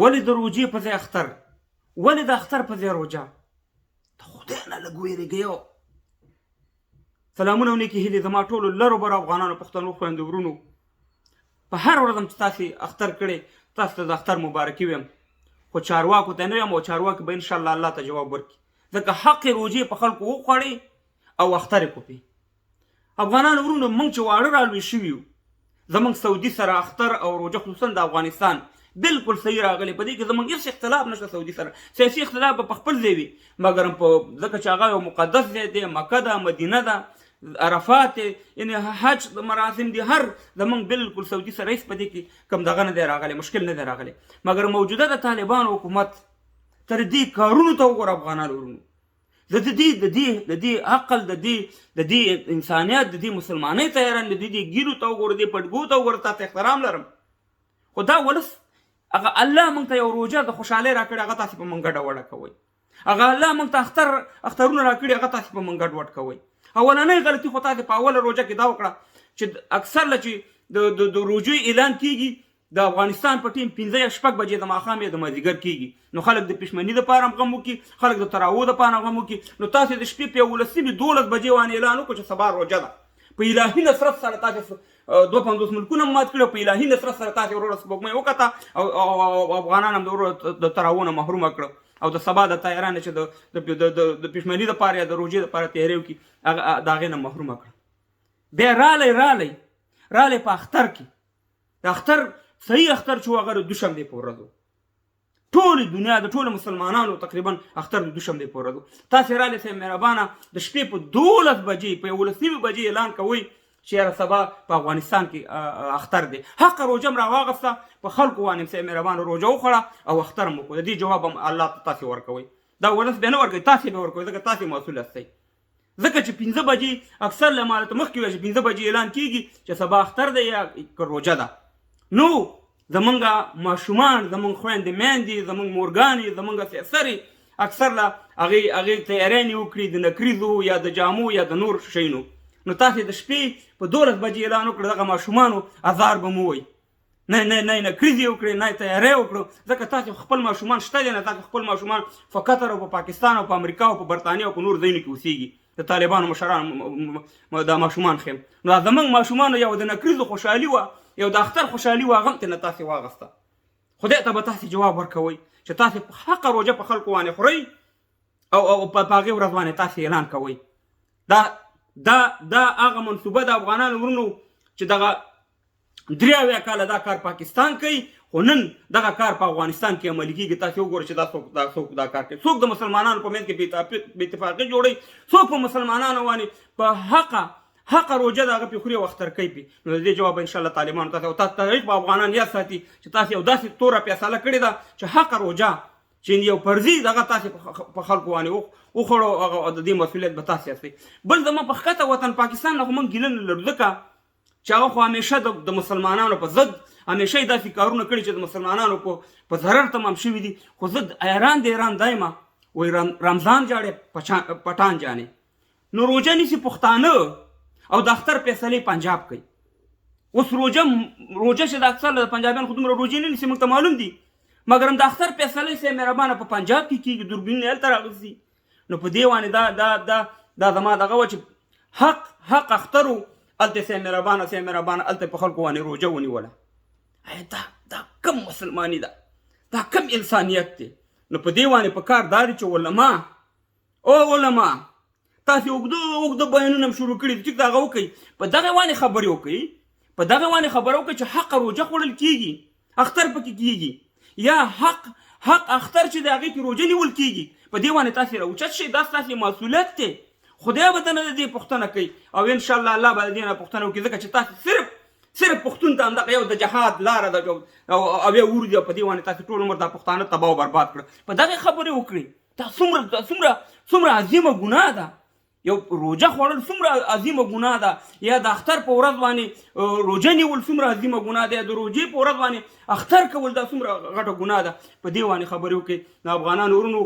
ولې د روجې په ځای اختر، ولې د اختر په ځای روجه؟ د خدای نه لږ ویرېږئ. سلامونه او نیکې هیلې زما ټولو لرو برو افغانانو، پښتنو خویندو ورونو. په هر ورځ هم چې تاسې اختر کړی، تاسو ته د اختر مبارکي ویم، خو چارواکو ته نه یم، او چارواکي به انشاءالله الله ته جواب ورکړي، ځکه حق روجې په خلکو وخوړې او اختر یې کوپې. افغانانو ورونو، موږ چې واړه رالوی شوي یو، زموږ سعودي سره اختر او روجه خصوصا د افغانستان بالکل صحیح راغلی. په دې کې زموږ هېڅ اختلاف نشته سعودي سره، سیاسي اختلاف به په خپل ځای وي، مګر ځکه چې هغه یو مقدس ځای دی، مکه ده، مدینه ده، عرفات دی، یعنې حج مراسم دي، هر زموږ بالکل سعودي سره هېڅ په دې کې کم دغه نه دی راغلی، مشکل نه دی راغلی. مګر موجوده د طالبانو حکومت تر دې کارونو ته وګوره افغانانو ورونو، زه د دې عقل، د دې انسانیت، د دې مسلمانۍ ته حیران، د دې ګیرو ته وګوره، دې پټګو ته وګوره، تاسو احترام لرم. خو دا ولس هغه الله موږ ته یو روجه د خوشحالۍ راکړې، هغه تاسې په موږ ګډه وډه کوئ. هغه الله موږ ته اخترونه راکړي، هغه تاسې په موږ ګډ وډ کوئ. اولنۍ غلطي خو تاسې په اوله روجه کې دا وکړه چې اکثر له چې د روجې اعلان کېږي د افغانستان په ټیم 5 یا 6 بجې د ماښام یا د مازدیګر کېږي، نو خلک د پښمني دپاره هم غم وکړي، خلک د تراویح دپاره غم وکړي. نو تاسې د شپې په 12 بجې باندې اعلان وکړو چې سبا روجه ده. په الهي نصرت سره تاسې 52 ملکونه مات کړي، په الهي نصرت سره تاسې وروره سپوږمۍ وکته او افغانان هم د وروره د تراویح نه محرومه کړه، او د سبا د تیارانه چې د پښمني دپاره یا د روجې دپاره تیاری وکړي، د هغې نه محرومه کړه. بیا رالی په اختر کې، د اختر صحیح اختر چې و هغه د دوشنبې په ورځ و. ټولې دنیا د ټولو مسلمانانو تقریبا اختر د دوشنبې په ورځ و. تاسې رالی صاحب مهربانه د شپې په 12 بجې په 11 بجې اعلان کوئ چې یاره سبا په افغانستان کې اختر دی. حق روجه م راواغسته، په خلکو باندې صاحب مهربانه روجه وخوړه او اختر م وکړو. د دې جواب هم الله ته تاسې ورکوئ، دا ولس بیا نه ورکوئ، تاسې به ورکوئ، ځکه تاسې مسؤل هستئ. ځکه چې 5 بجې اکثر له مالته مخکې وایي چې 5 بجې اعلان کېږي چې سبا اختر دی یا روجه ده. نو زمونږ ماشومان، زمونږ خویندې میندې، زمونږ مورګانې، زمونږ سیسرې اکثر له هغې تیارانې وکړي د نکریزو یا د جامو یا د نور شیونو. نو تاسې د شپې په 12 بجې اعلان وکړه، دغه ماشومانو ازار به مو وایي، نه نکریزې وکړئ، نه تیاری وکړو، ځکه تاسې خپل ماشومان شته دی نه، تاسې خپل ماشومان په قطر او په پاکستان او په امریکا او په برطانیه او په نور ځایونو کې اوسېږي، د طالبانو مشران دا ماشومان خیم. نو زموږ ماشومانو یو د نکریزو خوشحالي وه، یو د اختر خوشحالي وه، هغه هم ترې نه تاسې واغسته. خدای ته به تاسې جواب ورکوئ چې تاسې په حقه روجه په خلکو باندې خورئ او په هغې ورځ باندې تاسې اعلان کوئ. دا هغه منصوبه د افغانانو ورونو چې دغه 83 کاله دا کار پاکستان کوي، خو نن دغه کار په افغانستان کې عملي کېږي. تاسې وګورئ چې دا څوک دا کار کوي. څوک د مسلمانانو په منځ کې بې اتفاقي جوړوي، څوک په مسلمانانو باندې په حقه روجه د هغه پې خوري او اختر کوي پې. نو د دې جواب انشاءالله طالبانو تاسې او تاسو تاریخ به افغانان یاد ساتي چې تاسې یو داسې توره فیصله کړې ده چې حقه روجه چې یو فرضي دغه تاسې په خلکو باندې وخوړو، او د دې مسؤلیت به تاسې یاستئ. بل زما په ښکته وطن پاکستان نه خو موږ ګیله نه لرو، ځکه چې هغه خو همیشه د مسلمانانو په ضد همیشه یې داسې کارونه کړي چې د مسلمانانو په ضرر تمام شوي دي. خو زه ایران د ایران دایمه وایي رمضان جاړې پټان جانې. نو روجه نیسي پښتانه او د اختر فیصلې پنجاب کوي. اوس روجه چې د اکثر د پنجابیان خو دومره روجې نه نیسي، موږ ته معلوم دي، مګر هم د اختر فیصلې صاحب مهربانه په پنجاب کې کېږي، دوربینونه هلته راغځي. نو په دې باندې دا زما دغه وه چې حق اختر و، هلته صاحب مهربانه هلته په خلکو باندې روجه ونیوله. دا کم مسلماني ده، دا کم انسانیت دی. نو په دې باندې په کار دا دی چې علما تاسې اوږده بیانونه هم شروع کړي دي، ټیک د هغه وکئ، په دغه باندې خبرې وکئ، په دغه باندې خبره وکئ چې حق روجه خوړل کېږي، اختر پکې کېږي، یا حق اختر چې د هغې پې روجه نیول کېږي، په دې باندې تاسې راوچت شئ. دا ستاسې مسؤلیت دی. خدای به نه د دې پوښتنه کوي، او انشاءالله الله به د دې نه پوښتنه وکړي، ځکه چې تاسې صرف پښتون ته همدغه یو د جهاد لاره ده او بیا ور دي، او په دې باندې تاسې ټول عمر دا پښتانه تباه او برباد کړه. په دغې خبرې وکړئ. دا څومره عظیمه ګناه ده. یو روجه خوړل څومره عظیمه ګناه ده، یا د اختر په ورځ باندې روجه نیول څومره عظیمه ګناه ده، یا د روجې په ورځ باندې اختر کول دا څومره غټه ګناه ده. په دې باندې خبرې وکړئ. د افغانانو ورونو